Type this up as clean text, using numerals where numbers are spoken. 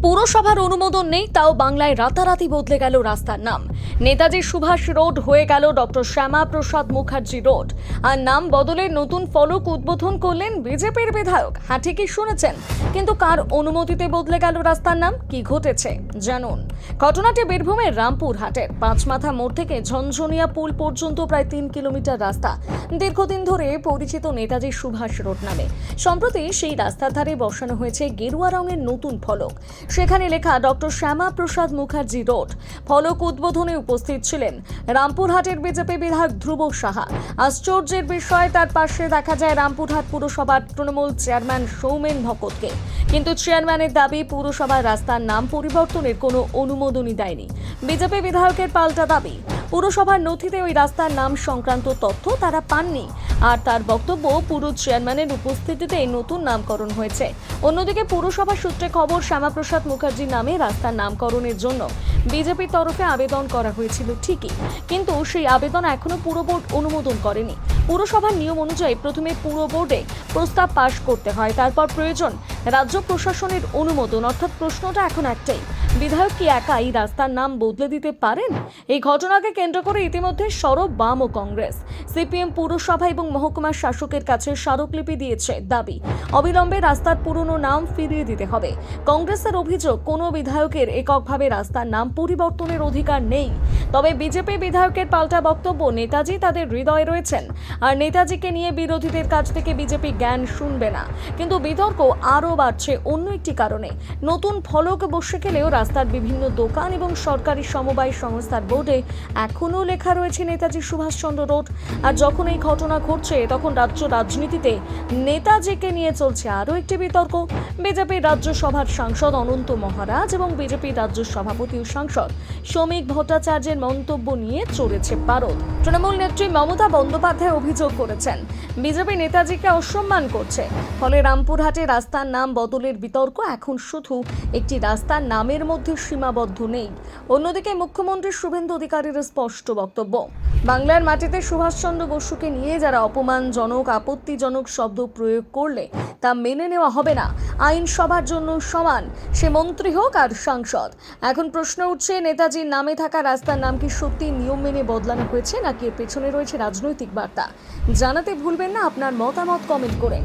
পুরসভার অনুমোদন নেই, তাও বাংলায় রাতারাতি বদলে গেল রাস্তার নাম। নেতাজি সুভাষ রোড হয়ে গেল ডক্টর শ্যামা প্রসাদ মুখার্জি রোড। আর নাম বদলের নতুন ফলক উদ্বোধন করলেন বিজেপির বিধায়ক। হ্যাঁ, ঠিকই শুনেছেন, কিন্তু কার অনুমতিতে বদলে গেল রাস্তার নাম, কি ঘটেছে জানুন। ঘটনাটি বীরভূমের রামপুরহাটের পাঁচমাথা মোড় থেকে ঝনঝনিয়া পুল পর্যন্ত প্রায় 3 কিলোমিটার রাস্তা দীর্ঘদিন ধরে পরিচিত নেতাজি সুভাষ রোড নামে। সম্প্রতি সেই রাস্তার ধারে বসানো হয়েছে গেরুয়া রঙের নতুন ফলক। সেখানে লেখা ডক্টর শ্যামা প্রসাদ মুখার্জি রোড। ফলক উদ্বোধনে উপস্থিত ছিলেন রামপুরহাটের বিজেপি বিধায়ক ধ্রুব সাহা। আশ্চর্যের বিষয়, তার পাশে দেখা যায় রামপুরহাট পুরসভার তৃণমূল চেয়ারম্যান সৌমেন ভকতকে। কিন্তু চেয়ারম্যানের দাবি, পুরসভার রাস্তার নাম পরিবর্তনের কোনো অনুমোদনই দেয়নি। বিজেপি বিধায়কের পাল্টা দাবি, পুরসভার নথিতে ওই রাস্তার নাম সংক্রান্ত তথ্য তারা পাননি। আর তার বক্তব্য, পুরো চেয়ারম্যানের উপস্থিতিতে নতুন নামকরণ হয়েছে। অন্যদিকে পুরসভা সূত্রে খবর, শ্যামাপ্রসাদ মুখার্জি নামে রাস্তার নামকরণের জন্য বিজেপির তরফে আবেদন করা হয়েছিল ঠিকই, কিন্তু সেই আবেদন এখনো পুর বোর্ড অনুমোদন করেনি। পুরসভার নিয়ম অনুযায়ী প্রথমে পুর বোর্ডে প্রস্তাব পাশ করতে হয়, তারপর প্রয়োজন রাজ্য প্রশাসনের অনুমোদন। অর্থাৎ প্রশ্নটা এখন একটাই, বিধায়ক কি একাই রাস্তার নাম বদলে দিতে পারেন? এই ঘটনাকে কেন্দ্র করে ইতিমধ্যে সরব বাম ও কংগ্রেস। সিপিএম পুরসভা এবং মহকুমার শাসকের কাছে স্মারকলিপি দিয়েছে, দাবি অবিলম্বে রাস্তার পুরনো নাম ফিরিয়ে দিতে হবে। কংগ্রেসের অভিযোগ, কোনো বিধায়কের এককভাবে রাস্তার নাম পরিবর্তনের অধিকার নেই। তবে বিজেপি বিধায়কের পাল্টা বক্তব্য, নেতাজি তাদের হৃদয়ে রয়েছেন, আর নেতাজিকে নিয়ে বিরোধীদের কাছ থেকে বিজেপি জ্ঞান শুনবে না। কিন্তু বিতর্ক আরও বাড়ছে অন্য একটি কারণে। নতুন ফলক বসে গেলেও রাস্তার বিভিন্ন দোকান এবং সরকারি সমবায় সংস্থার বোর্ডে এখনও লেখা রয়েছে নেতাজি সুভাষচন্দ্র রোড। আর যখন এই ঘটনা ঘটছে, তখন রাজ্য রাজনীতিতে নেতাজিকে নিয়ে চলছে আরও একটি বিতর্ক। বিজেপির রাজ্যসভার সাংসদ অনন্ত মহারাজ এবং বিজেপির রাজ্য সভাপতি ও সাংসদ শ্রমিক ভট্টাচার্যের মন্তব্য নিয়ে চড়েছে পারদ। তৃণমূল নেত্রী মমতা বন্দ্যোপাধ্যায় অভিযোগ করেছেন, বিজেপি নেতাজিকে অসম্মান করছে। ফলে রামপুরহাটে রাস্তার নাম বদলের বিতর্ক এখন শুধু একটি রাস্তার নামের মধ্যে সীমাবদ্ধ নেই। অন্যদিকে মুখ্যমন্ত্রী শুভেন্দু অধিকারীর স্পষ্ট বক্তব্য, বাংলার মাটিতে সুভাষচন্দ্র বসুকে নিয়ে যারা অপমানজনক, আপত্তিজনক শব্দ প্রয়োগ করলে তা মেনে নেওয়া হবে না। আইন সবার জন্য সমান, সে মন্ত্রী হোক আর সাংসদ। এখন প্রশ্ন উঠছে, নেতাজির নামে থাকা রাস্তার নাম কি সত্যি নিয়ম মেনে বদলানো হয়েছে, নাকি এর পেছনে রয়েছে রাজনৈতিক বার্তা? জানাতে ভুলবেন না আপনার মতামত কমেন্ট করে।